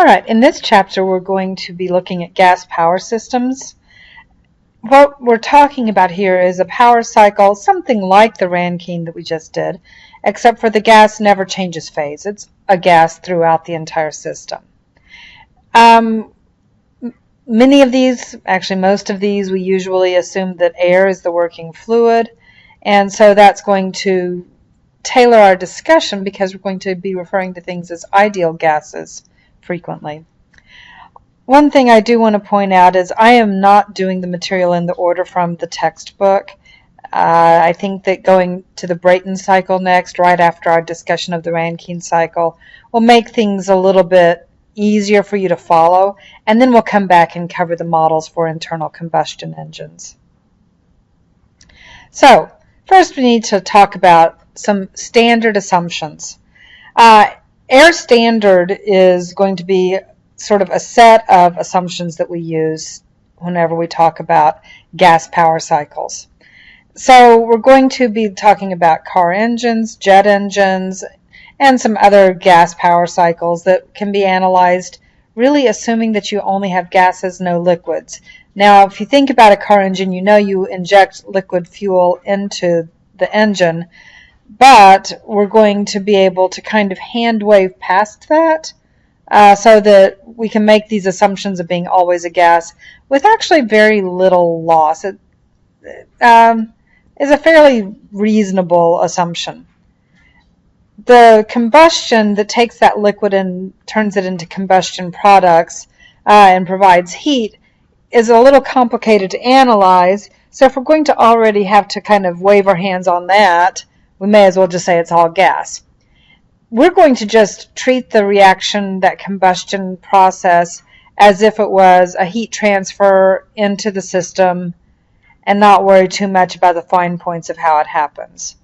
All right, in this chapter we're going to be looking at gas power systems. What we're talking about here is a power cycle, something like the Rankine that we just did, except for the gas never changes phase. It's a gas throughout the entire system. Many of these, actually most of these, we usually assume that air is the working fluid, and so that's going to tailor our discussion because we're going to be referring to things as ideal gases frequently. One thing I do want to point out is I am not doing the material in the order from the textbook. I think that going to the Brayton cycle next, right after our discussion of the Rankine cycle, will make things a little bit easier for you to follow, and then we'll come back and cover the models for internal combustion engines. So, first we need to talk about some standard assumptions. AirStandard is going to be sort of a set of assumptions that we use whenever we talk about gas power cycles. So we're going to be talking about car engines, jet engines, and some other gas power cycles that can be analyzed, really assuming that you only have gases, no liquids. Now, if you think about a car engine, you know you inject liquid fuel into the engine, but we're going to be able to kind of hand wave past that so that we can make these assumptions of being always a gas with actually very little loss. It is a fairly reasonable assumption. The combustion that takes that liquid and turns it into combustion products and provides heat is a little complicated to analyze, so if we're going to already have to kind of wave our hands on that, we may as well just say it's all gas. We're going to just treat the reaction, that combustion process, as if it was a heat transfer into the system and not worry too much about the fine points of how it happens.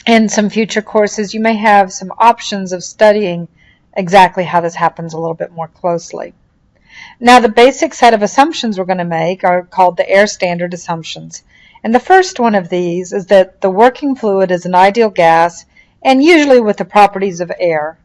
In some future courses, you may have some options of studying exactly how this happens a little bit more closely. Now, the basic set of assumptions we're going to make are called the AirStandard assumptions. And the first one of these is that the working fluid is an ideal gas, and usually with the properties of air.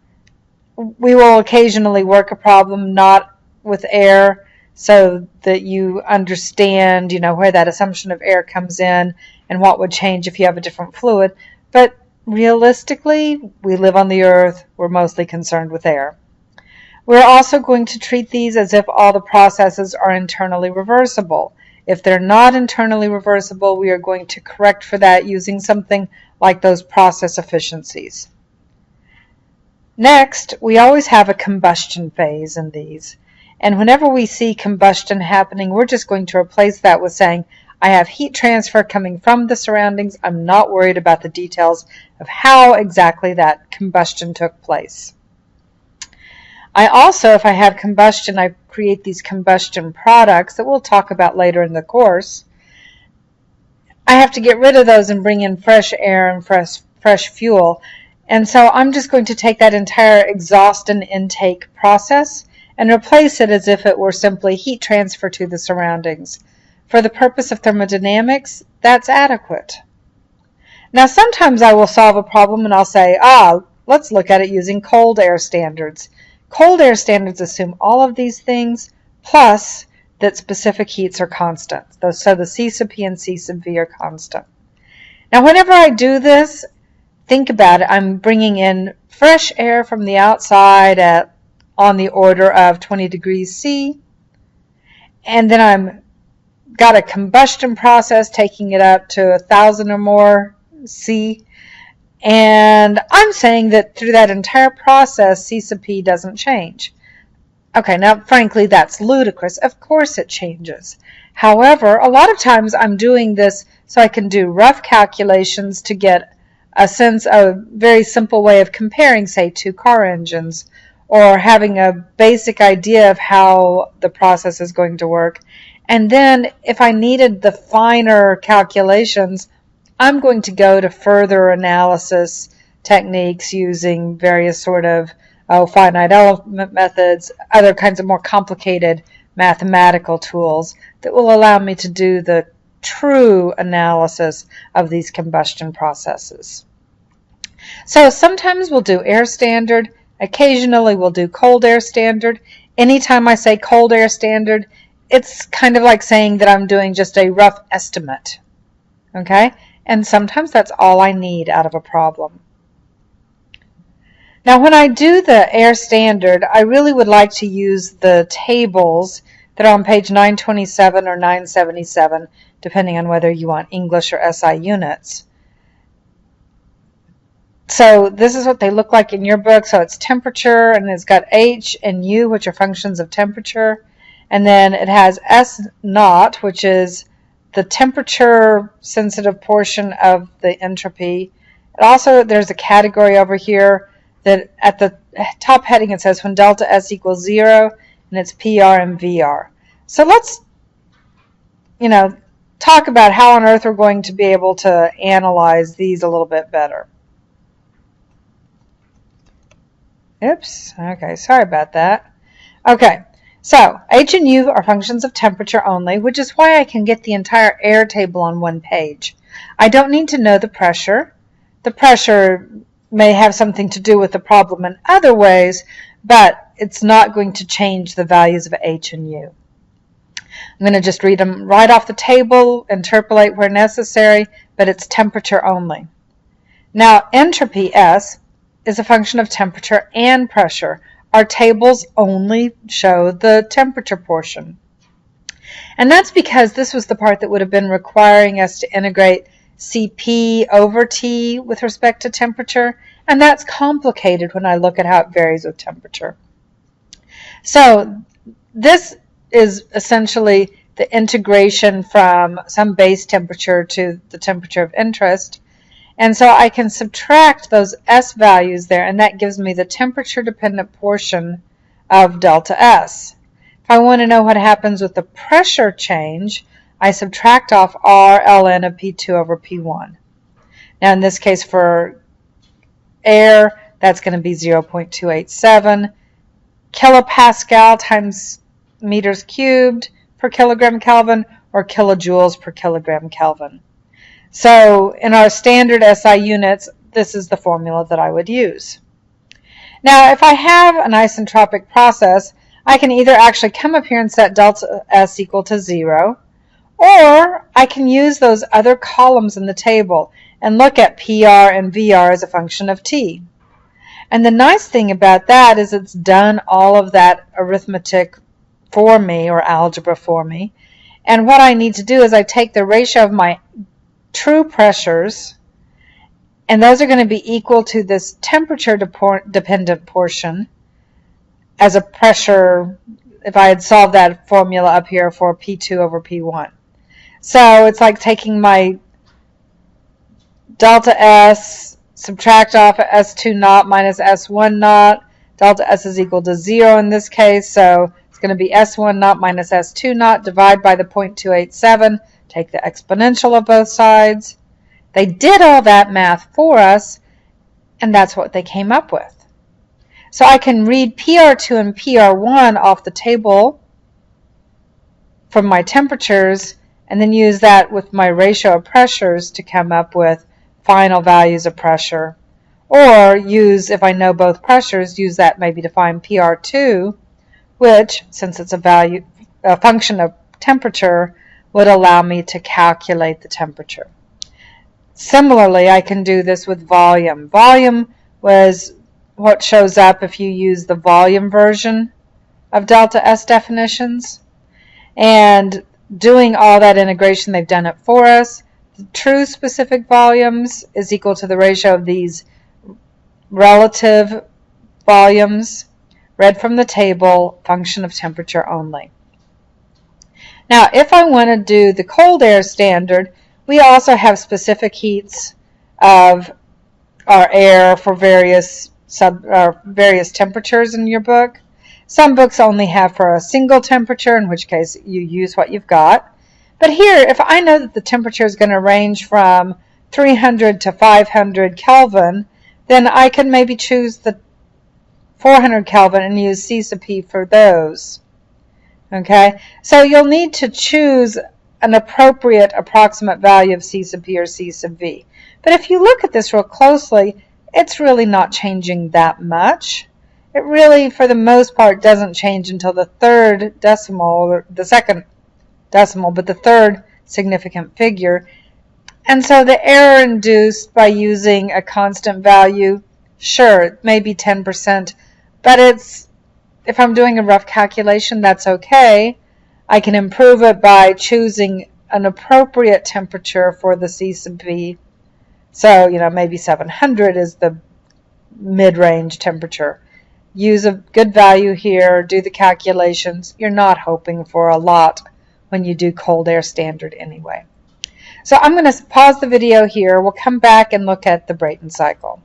We will occasionally work a problem not with air so that you understand, where that assumption of air comes in and what would change if you have a different fluid. But realistically, we live on the earth, we're mostly concerned with air. We're also going to treat these as if all the processes are internally reversible. If they're not internally reversible, we are going to correct for that using something like those process efficiencies. Next, we always have a combustion phase in these. And whenever we see combustion happening, we're just going to replace that with saying, I have heat transfer coming from the surroundings. I'm not worried about the details of how exactly that combustion took place. I also, if I have combustion, I create these combustion products that we'll talk about later in the course. I have to get rid of those and bring in fresh air and fresh fuel. And so I'm just going to take that entire exhaust and intake process and replace it as if it were simply heat transfer to the surroundings. For the purpose of thermodynamics, that's adequate. Now, sometimes I will solve a problem and I'll say, let's look at it using cold air standards. Cold air standards assume all of these things, plus that specific heats are constant. So the C sub P and C sub V are constant. Now, whenever I do this, think about it. I'm bringing in fresh air from the outside on the order of 20 degrees C, and then I'm got a combustion process taking it up to 1,000 or more C. And I'm saying that through that entire process, C sub P doesn't change. Okay, now frankly, that's ludicrous. Of course it changes. However, a lot of times I'm doing this so I can do rough calculations to get a sense of a very simple way of comparing, say, two car engines, or having a basic idea of how the process is going to work. And then if I needed the finer calculations, I'm going to go to further analysis techniques using various sort of finite element methods, other kinds of more complicated mathematical tools that will allow me to do the true analysis of these combustion processes. So sometimes we'll do AirStandard, Occasionally we'll do cold air standard. Anytime I say cold air standard, it's kind of like saying that I'm doing just a rough estimate. Okay? And sometimes that's all I need out of a problem. Now when I do the air standard, I really would like to use the tables that are on page 927 or 977, depending on whether you want English or SI units. So this is what they look like in your book. So it's temperature, and it's got H and U, which are functions of temperature. And then it has S naught, which is the temperature sensitive portion of the entropy. And also there's a category over here that at the top heading it says when delta S equals 0, and it's PR and VR. So let's, talk about how on earth we're going to be able to analyze these a little bit better. Oops, okay, sorry about that. Okay, so H and U are functions of temperature only, which is why I can get the entire air table on one page. I don't need to know the pressure. The pressure may have something to do with the problem in other ways, but it's not going to change the values of H and U. I'm going to just read them right off the table, interpolate where necessary, but it's temperature only. Now, entropy, S, is a function of temperature and pressure. Our tables only show the temperature portion. And that's because this was the part that would have been requiring us to integrate Cp over T with respect to temperature, and that's complicated when I look at how it varies with temperature. So this is essentially the integration from some base temperature to the temperature of interest. And so I can subtract those S values there, and that gives me the temperature-dependent portion of delta S. If I want to know what happens with the pressure change, I subtract off R ln of P2 over P1. Now in this case for air, that's going to be 0.287 kilopascal times meters cubed per kilogram Kelvin, or kilojoules per kilogram Kelvin. So in our standard SI units, this is the formula that I would use. Now if I have an isentropic process, I can either actually come up here and set delta S equal to 0, or I can use those other columns in the table and look at PR and VR as a function of T. And the nice thing about that is it's done all of that arithmetic for me, or algebra for me. And what I need to do is I take the ratio of my true pressures, and those are going to be equal to this temperature dependent portion as a pressure, if I had solved that formula up here for P2 over P1. So it's like taking my delta S, subtract off S2 naught minus S1 naught. Delta S is equal to 0 in this case, so it's going to be S1 naught minus S2 naught, divide by the 0.287, take the exponential of both sides. They did all that math for us, and that's what they came up with. So I can read PR2 and PR1 off the table from my temperatures, and then use that with my ratio of pressures to come up with final values of pressure. Or use, if I know both pressures, use that maybe to find PR2, which, since it's a function of temperature, would allow me to calculate the temperature. Similarly, I can do this with volume. Volume was what shows up if you use the volume version of delta S definitions. And doing all that integration, they've done it for us. The true specific volumes is equal to the ratio of these relative volumes, read from the table, function of temperature only. Now, if I want to do the cold air standard, we also have specific heats of our air for various temperatures in your book. Some books only have for a single temperature, in which case you use what you've got. But here, if I know that the temperature is going to range from 300 to 500 Kelvin, then I can maybe choose the 400 Kelvin and use C sub P for those. Okay, so you'll need to choose an appropriate approximate value of C sub P or C sub V. But if you look at this real closely, it's really not changing that much. it really, for the most part, doesn't change until the third decimal, or the second decimal, but the third significant figure. And so the error induced by using a constant value, sure, it may be 10%, but if I'm doing a rough calculation, that's okay. I can improve it by choosing an appropriate temperature for the C sub B. So, maybe 700 is the mid-range temperature. Use a good value here, do the calculations. You're not hoping for a lot when you do cold air standard anyway. So I'm going to pause the video here. We'll come back and look at the Brayton cycle.